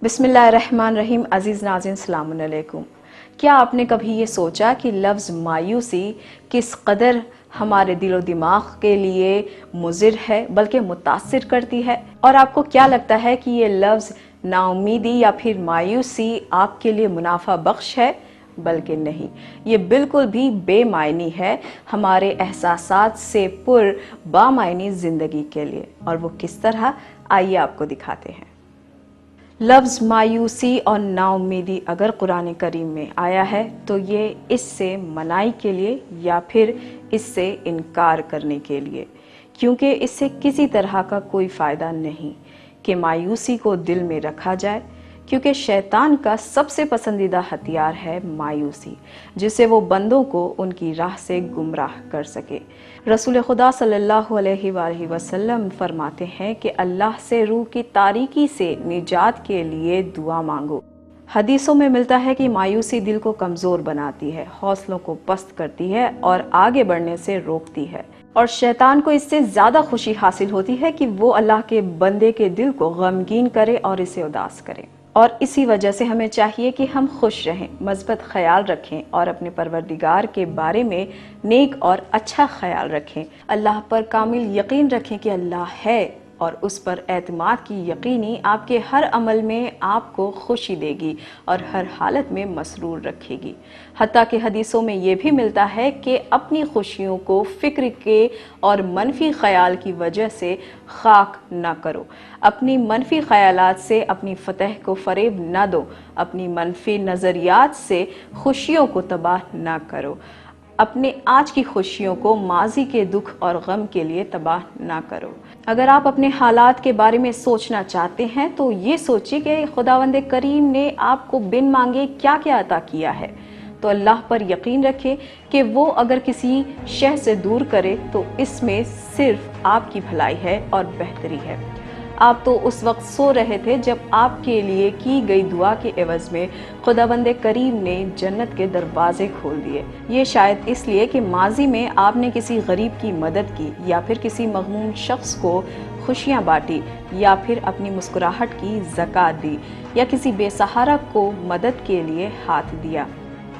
बिस्मिल्लाहिर्रहमानिर्रहीम। अज़ीज़ नाज़रीन, अस्सलाम अलैकुम। क्या आपने कभी ये सोचा कि लफ्ज़ मायूसी किस कदर हमारे दिलो दिमाग के लिए मुज़िर है, बल्कि मुतासिर करती है? और आपको क्या लगता है कि ये लफ्ज़ नाउमीदी या फिर मायूसी आपके लिए मुनाफा बख्श है? बल्कि नहीं, ये बिल्कुल भी बेमायनी है हमारे एहसासात से पुर बामायनी ज़िंदगी के लिए। और वो किस तरह, आइए आपको दिखाते हैं। लफ्ज़ मायूसी और नाउमीदी अगर कुरान करीम में आया है तो ये इससे मनाई के लिए या फिर इससे इनकार करने के लिए, क्योंकि इससे किसी तरह का कोई फ़ायदा नहीं कि मायूसी को दिल में रखा जाए, क्योंकि शैतान का सबसे पसंदीदा हथियार है मायूसी, जिससे वो बंदों को उनकी राह से गुमराह कर सके। रसूल खुदा सल्लल्लाहु अलैहि वसल्लम फरमाते हैं कि अल्लाह से रूह की तारीकी से निजात के लिए दुआ मांगो। हदीसों में मिलता है कि मायूसी दिल को कमज़ोर बनाती है, हौसलों को पस्त करती है और आगे बढ़ने से रोकती है। और शैतान को इससे ज़्यादा खुशी हासिल होती है कि वो अल्लाह के बंदे के दिल को गमगीन करे और इसे उदास करे। और इसी वजह से हमें चाहिए कि हम खुश रहें, मस्बत ख्याल रखें और अपने परवरदिगार के बारे में नेक और अच्छा ख्याल रखें। अल्लाह पर कामिल यकीन रखें कि अल्लाह है, और उस पर एतमाद की यकीनी आपके हर अमल में आपको खुशी देगी और हर हालत में मसरूर रखेगी। हत्ता कि हदीसों में ये भी मिलता है कि अपनी खुशियों को फ़िक्र के और मनफी ख्याल की वजह से खाक ना करो। अपनी मनफी ख्यालात से अपनी फ़तह को फ़रेब ना दो। अपनी मनफी नज़रियात से खुशियों को तबाह ना करो। अपने आज की खुशियों को माजी के दुख और गम के लिए तबाह ना करो। अगर आप अपने हालात के बारे में सोचना चाहते हैं तो ये सोचिए कि खुदावंद करीम ने आपको बिन मांगे क्या क्या अता किया है। तो अल्लाह पर यकीन रखें कि वो अगर किसी शय से दूर करे तो इसमें सिर्फ आपकी भलाई है और बेहतरी है। आप तो उस वक्त सो रहे थे जब आपके लिए की गई दुआ के एवज में खुदावंद करीम ने जन्नत के दरवाजे खोल दिए। ये शायद इसलिए कि माजी में आपने किसी गरीब की मदद की, या फिर किसी मगमूम शख्स को खुशियाँ बांटी, या फिर अपनी मुस्कुराहट की ज़कात दी, या किसी बेसहारा को मदद के लिए हाथ दिया।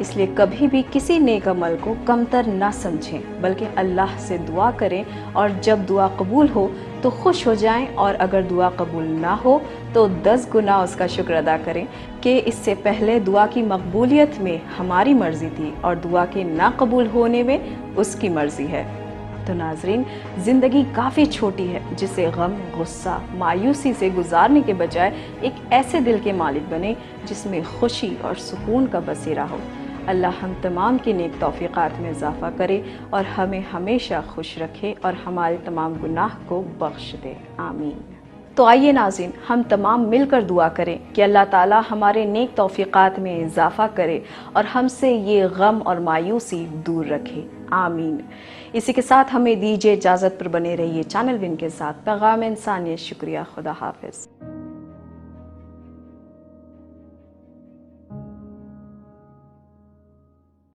इसलिए कभी भी किसी नेक अमल को कमतर ना समझें, बल्कि अल्लाह से दुआ करें, और जब दुआ कबूल हो तो खुश हो जाएं, और अगर दुआ कबूल ना हो तो 10 गुना उसका शुक्र अदा करें कि इससे पहले दुआ की मकबूलियत में हमारी मर्ज़ी थी और दुआ के ना कबूल होने में उसकी मर्ज़ी है। तो नाजरीन, ज़िंदगी काफ़ी छोटी है, जिसे गम, गुस्सा, मायूसी से गुजारने के बजाय एक ऐसे दिल के मालिक बने जिसमें खुशी और सुकून का बसेरा हो। अल्लाह हम तमाम की नेक तौफीक़ात में इजाफ़ा करे और हमें हमेशा खुश रखे और हमारे तमाम गुनाह को बख्श दे। आमीन। तो आइए नाज़रीन, हम तमाम मिलकर दुआ करें कि अल्लाह ताला हमारे नेक तौफीक़ात में इजाफ़ा करे और हमसे ये गम और मायूसी दूर रखे। आमीन। इसी के साथ हमें दीजिए इजाज़त, पर बने रहिए चैनल विन के साथ। पैगाम इंसानियत। शुक्रिया। खुदा हाफ़िज़।